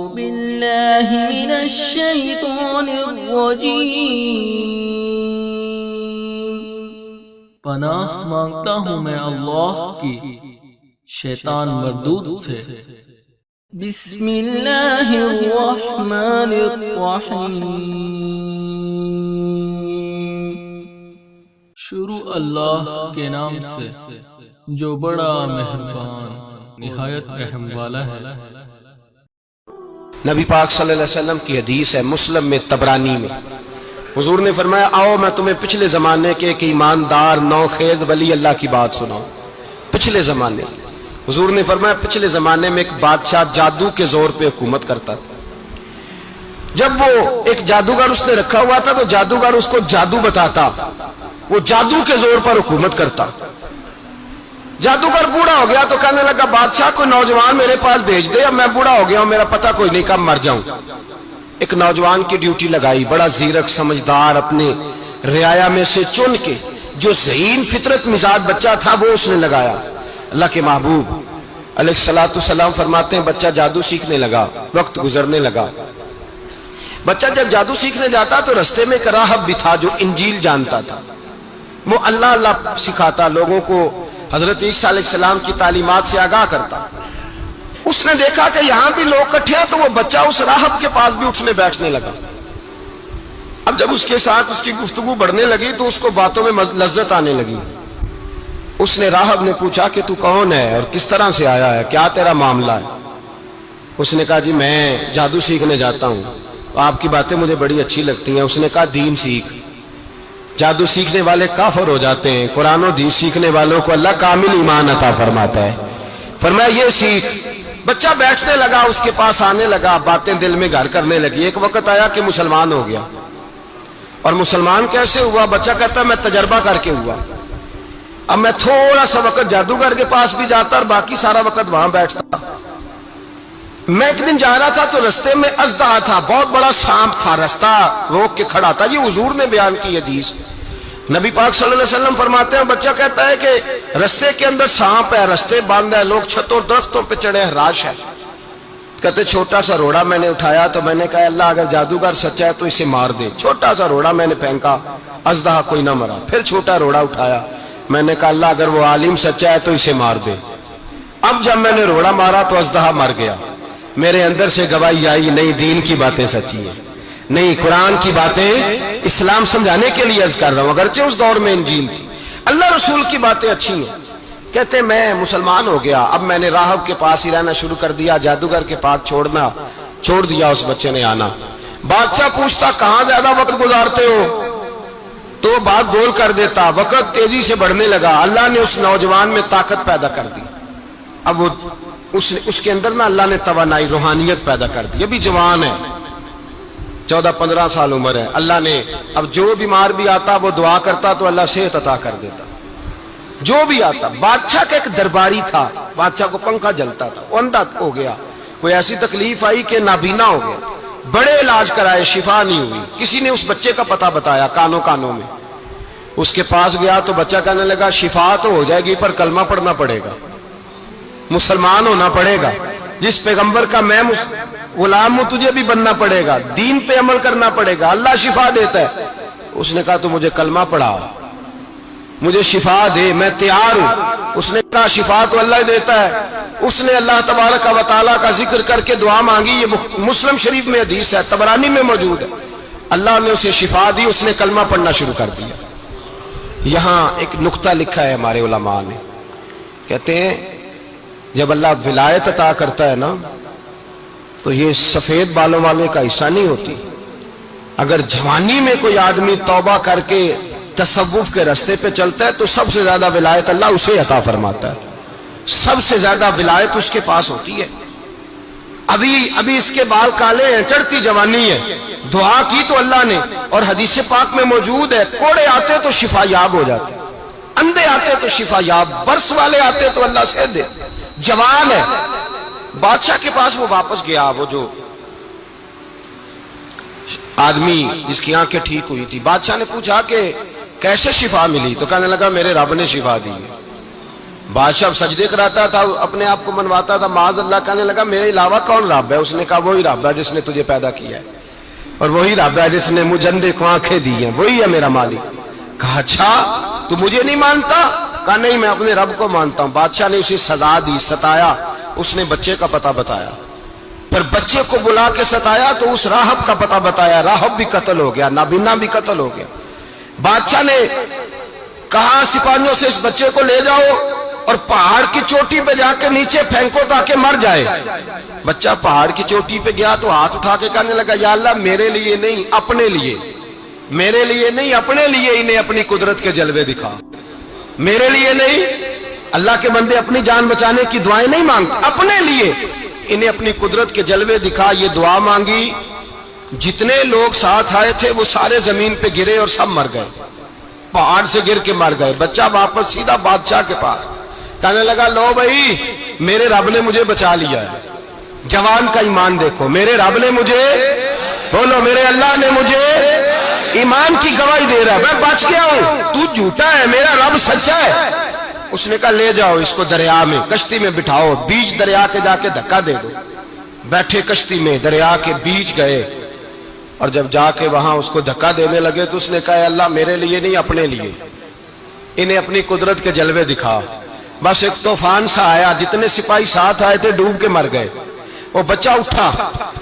باللہ من الشیطان الرجیم۔ پناہ مانگتا ہوں میں اللہ کی شیطان مردود سے۔ بسم اللہ الرحمن الرحیم۔ شروع اللہ کے نام سے جو بڑا مہربان نہایت رحم والا ہے۔ نبی پاک صلی اللہ علیہ وسلم کی حدیث ہے مسلم میں طبرانی میں، حضور نے فرمایا آؤ میں تمہیں پچھلے زمانے کے ایک ایماندار نوخیز ولی اللہ کی بات سناؤں۔ پچھلے زمانے حضور نے فرمایا پچھلے زمانے میں ایک بادشاہ جادو کے زور پہ حکومت کرتا تھا۔ جب وہ ایک جادوگر اس نے رکھا ہوا تھا تو جادوگر اس کو جادو بتاتا، وہ جادو کے زور پر حکومت کرتا۔ جادوگر بوڑھا ہو گیا تو کہنے لگا بادشاہ کوئی نوجوان میرے پاس بھیج دے، اب میں بوڑھا ہو گیا ہوں میرا پتہ کوئی نہیں کب مر جاؤں۔ ایک نوجوان کی ڈیوٹی لگائی، بڑا زیرک سمجھدار اپنے رعایا میں سے چن کے جو ذہین فطرت مزاج بچہ تھا وہ اس نے لگایا۔ اللہ کے محبوب علیہ الصلوۃ والسلام فرماتے ہیں بچہ جادو سیکھنے لگا، وقت گزرنے لگا۔ بچہ جب جادو سیکھنے جاتا تو رستے میں ایک راہب بھی تھا جو انجیل جانتا تھا، وہ اللہ اللہ سکھاتا، لوگوں کو حضرت عیسیٰ علیہ السلام کی تعلیمات سے آگاہ کرتا۔ اس نے دیکھا کہ یہاں بھی لوگ اکٹھے ہیں تو وہ بچہ اس راہب کے پاس بھی اٹھنے بیٹھنے لگا۔ اب جب اس کے ساتھ اس کی گفتگو بڑھنے لگی تو اس کو باتوں میں لذت آنے لگی۔ اس نے راہب نے پوچھا کہ تو کون ہے اور کس طرح سے آیا ہے، کیا تیرا معاملہ ہے؟ اس نے کہا جی میں جادو سیکھنے جاتا ہوں، آپ کی باتیں مجھے بڑی اچھی لگتی ہیں۔ اس نے کہا دین سیکھ، جادو سیکھنے والے کافر ہو جاتے ہیں، قرآن و حدیث سیکھنے والوں کو اللہ کامل ایمان عطا فرماتا ہے۔ فرمایا یہ سیکھ۔ بچہ بیٹھنے لگا، اس کے پاس آنے لگا، باتیں دل میں گھر کرنے لگی۔ ایک وقت آیا کہ مسلمان ہو گیا، اور مسلمان کیسے ہوا؟ بچہ کہتا ہے میں تجربہ کر کے ہوا۔ اب میں تھوڑا سا وقت جادوگر کے پاس بھی جاتا اور باقی سارا وقت وہاں بیٹھتا۔ میں ایک دن جا رہا تھا تو رستے میں اژدہا تھا، بہت بڑا سانپ تھا، رستہ روک کے کھڑا تھا۔ یہ حضور نے بیان کی حدیث، نبی پاک صلی اللہ علیہ وسلم فرماتے ہیں بچہ کہتا ہے کہ رستے کے اندر سانپ ہے، رستے بند ہے، لوگ چھتوں درختوں پہ چڑھے ہیں، راش ہے۔ کہتے چھوٹا سا روڑا میں نے اٹھایا تو میں نے کہا اللہ اگر جادوگر سچا ہے تو اسے مار دے۔ چھوٹا سا روڑا میں نے پھینکا، اژدہا کوئی نہ مرا۔ پھر چھوٹا روڑا اٹھایا، میں نے کہا اللہ اگر وہ عالم سچا ہے تو اسے مار دے۔ اب جب میں نے روڑا مارا تو اژدہا مر گیا۔ میرے اندر سے گواہی آئی نہیں دین کی باتیں سچی ہیں، نہیں قرآن کی باتیں اسلام سمجھانے کے لیے عرض کر رہا ہوں، اگرچہ اس دور میں انجیل تھی، اللہ رسول کی باتیں اچھی ہیں۔ کہتے میں مسلمان ہو گیا، اب میں نے راہب کے پاس ہی رہنا شروع کر دیا، جادوگر کے پاس چھوڑ دیا اس بچے نے آنا۔ بادشاہ پوچھتا کہاں زیادہ وقت گزارتے ہو تو وہ بات گول کر دیتا، وقت تیزی سے بڑھنے لگا۔ اللہ نے اس نوجوان میں طاقت پیدا کر دی، اب وہ اس کے اندر نا اللہ نے توانائی روحانیت پیدا کر دی، ابھی جوان ہے، 14-15 سال عمر ہے۔ اللہ نے اب جو بیمار بھی آتا وہ دعا کرتا تو اللہ صحت عطا کر دیتا، جو بھی آتا۔ بادشاہ کا ایک درباری تھا، بادشاہ کو پنکھا جلتا تھا، وہ اندھا ہو گیا، کوئی ایسی تکلیف آئی کہ نابینا ہو گیا، بڑے علاج کرائے شفا نہیں ہوئی۔ کسی نے اس بچے کا پتہ بتایا کانوں میں، اس کے پاس گیا تو بچہ کہنے لگا شفا تو ہو جائے گی پر کلمہ پڑھنا پڑے گا، مسلمان ہونا پڑے گا، جس پیغمبر کا میں غلام ہوں تجھے بھی بننا پڑے گا، دین پہ عمل کرنا پڑے گا، اللہ شفا دیتا ہے۔ اس نے کہا تو مجھے کلمہ پڑھا، مجھے شفا دے، میں تیار ہوں۔ اس نے کہا شفا تو اللہ دیتا ہے۔ اس نے اللہ تبارک و تعالیٰ کا ذکر کر کے دعا مانگی، یہ مسلم شریف میں حدیث ہے، طبرانی میں موجود ہے۔ اللہ نے اسے شفا دی، اس نے کلمہ پڑھنا شروع کر دیا۔ یہاں ایک نقطہ لکھا ہے ہمارے علماء نے، کہتے ہیں جب اللہ ولایت عطا کرتا ہے نا تو یہ سفید بالوں والے کا حصہ نہیں ہوتی۔ اگر جوانی میں کوئی آدمی توبہ کر کے تصوف کے راستے پہ چلتا ہے تو سب سے زیادہ ولایت اللہ اسے عطا فرماتا ہے، سب سے زیادہ ولایت اس کے پاس ہوتی ہے۔ ابھی اس کے بال کالے ہیں، چڑھتی جوانی ہے، دعا کی تو اللہ نے، اور حدیث پاک میں موجود ہے کوڑے آتے تو شفا یاب ہو جاتے، اندھے آتے تو شفا یاب، برس والے آتے تو اللہ سے دے، جوان ہے۔ بادشاہ کے پاس وہ واپس گیا، وہ جو آدمی جس کی آنکھیں ٹھیک ہوئی تھی، بادشاہ نے پوچھا کہ کیسے شفا ملی؟ تو کہنے لگا میرے رب نے شفا دی ہے، بادشاہ سجدے کراتا تھا, اپنے آپ کو منواتا تھا, معاذ اللہ. کہنے لگا میرے علاوہ کون رب ہے؟ اس نے کہا وہی رب ہے جس نے تجھے پیدا کیا ہے, اور وہی رب ہے جس نے مجھے اندھے کو آنکھیں دی ہیں, وہی ہے میرا مالک. کہا اچھا تو مجھے نہیں مانتا؟ کہا نہیں, میں اپنے رب کو مانتا ہوں. بادشاہ نے اسے سزا دی, ستایا. اس نے بچے کا پتہ بتایا, پھر بچے کو بلا کے ستایا تو اس راہب کا پتہ بتایا. راہب بھی قتل ہو گیا, نابینا بھی قتل ہو گیا. بادشاہ نے کہا سپاہیوں سے اس بچے کو لے جاؤ اور پہاڑ کی چوٹی پہ جا کے نیچے پھینکو تاکہ مر جائے. بچہ پہاڑ کی چوٹی پہ گیا تو ہاتھ اٹھا کے کہنے لگا یا اللہ میرے لیے نہیں اپنے لیے, میرے لیے نہیں اپنے لیے انہیں اپنی قدرت کے جلوے دکھا. میرے لیے نہیں, اللہ کے بندے اپنی جان بچانے کی دعائیں نہیں مانگتے, اپنے لیے انہیں اپنی قدرت کے جلوے دکھا. یہ دعا مانگی, جتنے لوگ ساتھ آئے تھے وہ سارے زمین پہ گرے اور سب مر گئے, پہاڑ سے گر کے مر گئے. بچہ واپس سیدھا بادشاہ کے پاس کہنے لگا لو بھائی میرے رب نے مجھے بچا لیا ہے. جوان کا ایمان دیکھو, میرے رب نے مجھے, بولو میرے اللہ نے مجھے ایمان کی گواہی دے رہا ہے, میں بچ گیا ہوں, تو جھوٹا ہے, میرا رب سچا ہے. اس نے کہا لے جاؤ اس کو دریا میں, کشتی میں بٹھاؤ, بیچ دریا کے جا کے دھکا دے دو. بیٹھے کشتی میں, دریا کے بیچ گئے, اور جب جا کے وہاں اس کو دھکا دینے لگے تو اس نے کہا اللہ میرے لیے نہیں اپنے لیے انہیں اپنی قدرت کے جلوے دکھا. بس ایک طوفان سا آیا, جتنے سپاہی ساتھ آئے تھے ڈوب کے مر گئے. وہ بچہ اٹھا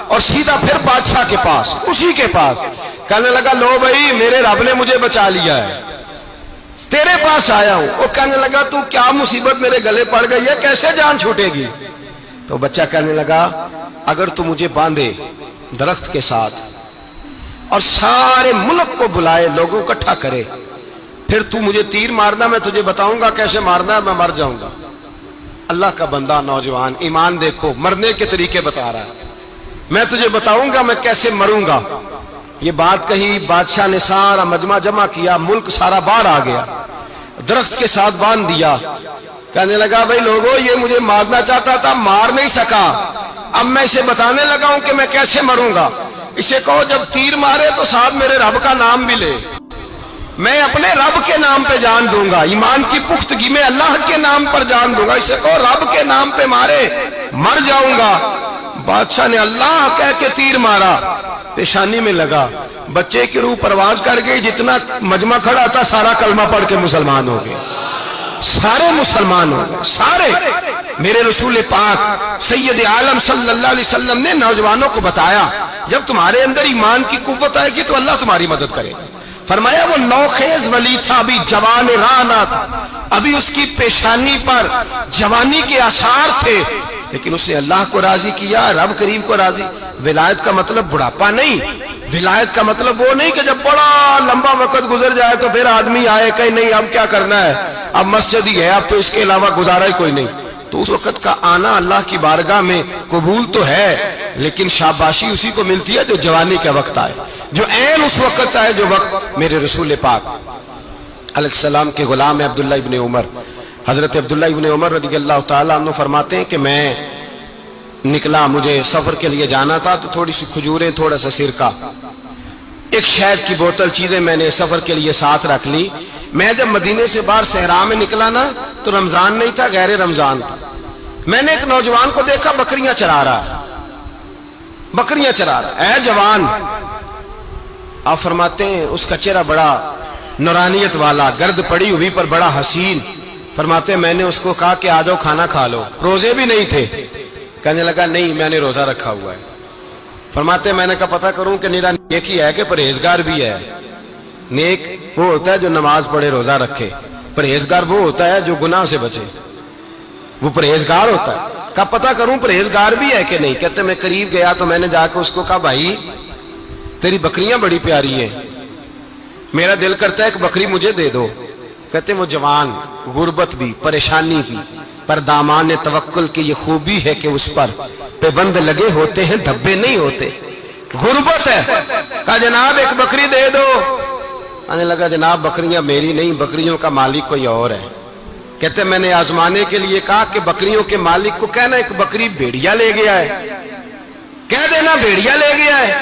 اور سیدھا پھر بادشاہ کے پاس, اسی کے پاس کہنے لگا لو بھائی میرے رب نے مجھے بچا لیا ہے, تیرے پاس آیا ہوں. وہ کہنے لگا تو کیا مصیبت میرے گلے پڑ گئی ہے, کیسے جان چھوٹے گی؟ تو بچہ کہنے لگا اگر تو مجھے باندھے درخت کے ساتھ اور سارے ملک کو بلائے, لوگوں کو اکٹھا کرے, پھر تو مجھے تیر مارنا, میں تجھے بتاؤں گا کیسے مارنا ہے, میں مر جاؤں گا. اللہ کا بندہ نوجوان, ایمان دیکھو, مرنے کے طریقے بتا رہا ہے. میں تجھے بتاؤں گا میں کیسے مروں گا. یہ بات کہی, بادشاہ نے سارا مجمع جمع کیا, ملک سارا باہر آ گیا, درخت کے ساتھ باندھ دیا. کہنے لگا بھائی لوگوں یہ مجھے مارنا چاہتا تھا, مار نہیں سکا, اب میں اسے بتانے لگا ہوں کہ میں کیسے مروں گا. اسے کہو جب تیر مارے تو ساتھ میرے رب کا نام بھی لے, میں اپنے رب کے نام پہ جان دوں گا, ایمان کی پختگی میں اللہ کے نام پر جان دوں گا. اسے کہو رب کے نام پہ مارے, مر جاؤں گا. بادشاہ نے اللہ کہہ کے تیر مارا, پیشانی میں لگا, بچے کی روح پرواز کر گئی. جتنا مجمع کھڑا تھا سارا کلمہ پڑھ کے مسلمان ہو گئے, سارے مسلمان ہو گئے سارے. میرے رسول پاک سید عالم صلی اللہ علیہ وسلم نے نوجوانوں کو بتایا جب تمہارے اندر ایمان کی قوت آئے گی تو اللہ تمہاری مدد کرے گا. فرمایا وہ نوخیز ولی تھا, ابھی جوان رانا تھا, ابھی اس کی پیشانی پر جوانی کے آثار تھے, لیکن اس نے اللہ کو راضی کیا, رب کریم کو راضی. ولایت کا مطلب بڑھاپا نہیں, ولایت کا مطلب وہ نہیں کہ جب بڑا لمبا وقت گزر جائے تو پھر آدمی آئے کہ نہیں اب کیا کرنا ہے, اب مسجد ہی ہے, اب تو اس کے علاوہ گزارا ہی کوئی نہیں. تو اس وقت کا آنا اللہ کی بارگاہ میں قبول تو ہے, لیکن شاباشی اسی کو ملتی ہے جو جوانی کا وقت آئے, جو عین اس وقت آئے جو وقت میرے رسول پاک علیہ السلام کے غلام عبداللہ ابن عمر, حضرت عبداللہ ابن عمر رضی اللہ تعالیٰ عنہ فرماتے ہیں کہ میں نکلا, مجھے سفر کے لیے جانا تھا, تو تھوڑی سی کھجوریں, تھوڑا سا سرکہ, ایک شہد کی بوتل, چیزیں میں نے سفر کے لیے ساتھ رکھ لی. میں جب مدینے سے باہر صحرا میں نکلا نا تو رمضان نہیں تھا, غیر رمضان تھا. میں نے ایک نوجوان کو دیکھا بکریاں چرا رہا, بکریاں چرا رہا. اے جوان, آپ فرماتے ہیں اس کا چہرہ بڑا نورانیت والا, گرد پڑی ہوئی پر بڑا حسین. فرماتے ہیں میں نے اس کو کہا کہ آ جاؤ کھانا کھا لو, روزے بھی نہیں تھے. کہنے لگا نہیں میں نے روزہ رکھا ہوا ہے. فرماتے ہیں میں نے کہا پتہ کروں کہ نیرا نیک ہی ہے کہ پرہیزگار بھی ہے. نیک وہ ہوتا ہے جو نماز پڑھے روزہ رکھے, پرہیزگار وہ ہوتا ہے جو گناہ سے بچے, وہ پرہیزگار ہوتا ہے. کہا پتہ کروں پرہیزگار بھی ہے کہ نہیں. کہتے میں قریب گیا تو میں نے جا کے اس کو کہا بھائی تیری بکریاں بڑی پیاری ہیں, میرا دل کرتا ہے کہ بکری مجھے دے دو. کہتے وہ جوان, غربت بھی پریشانی بھی, پر دامان توکل کی یہ خوبی ہے کہ اس پر پابند لگے ہوتے ہیں, دھبے نہیں ہوتے. غربت ہے. کہا جناب ایک بکری دے دو. آنے لگا جناب بکریاں میری نہیں, بکریوں کا مالک کوئی اور ہے. کہتے میں نے آزمانے کے لیے کہا کہ بکریوں کے مالک کو کہنا ایک بکری بھیڑیا لے گیا ہے, کہہ دینا بھیڑیا لے گیا ہے.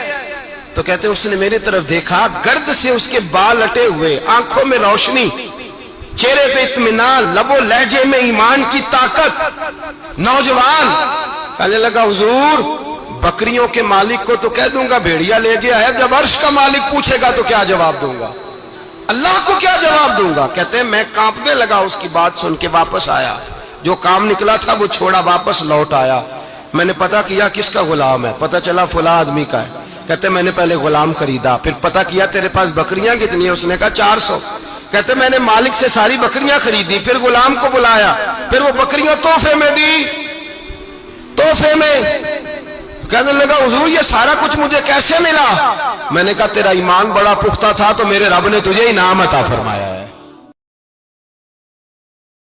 تو کہتے اس نے میری طرف دیکھا, گرد سے اس کے بال لٹے ہوئے, آنکھوں میں روشنی, چہرے پہ اطمینان، لب و لہجے میں ایمان کی طاقت. نوجوان کہنے لگا حضور بکریوں کے مالک کو تو کہہ دوں گا بھیڑیا لے گیا ہے، جب عرش کا مالک پوچھے گا تو کیا جواب دوں گا؟ اللہ کو کیا جواب دوں گا؟ کہتے ہیں میں کانپنے لگا اس کی بات سن کے، واپس آیا، جو کام نکلا تھا وہ چھوڑا، واپس لوٹ آیا. میں نے پتا کیا کس کا غلام ہے، پتا چلا فلاں آدمی کا ہے. کہتے میں نے پہلے غلام خریدا، پھر پتا کیا تیرے پاس بکریاں کتنی ہیں؟ اس نے کہا 400. کہتے میں نے مالک سے ساری بکریاں خریدی، پھر غلام کو بلایا، پھر وہ بکریاں تحفے میں دی، تحفے میں. کہنے لگا حضور یہ سارا کچھ مجھے کیسے ملا؟ میں نے کہا تیرا ایمان بڑا پختہ تھا تو میرے رب نے تجھے انعام عطا فرمایا ہے.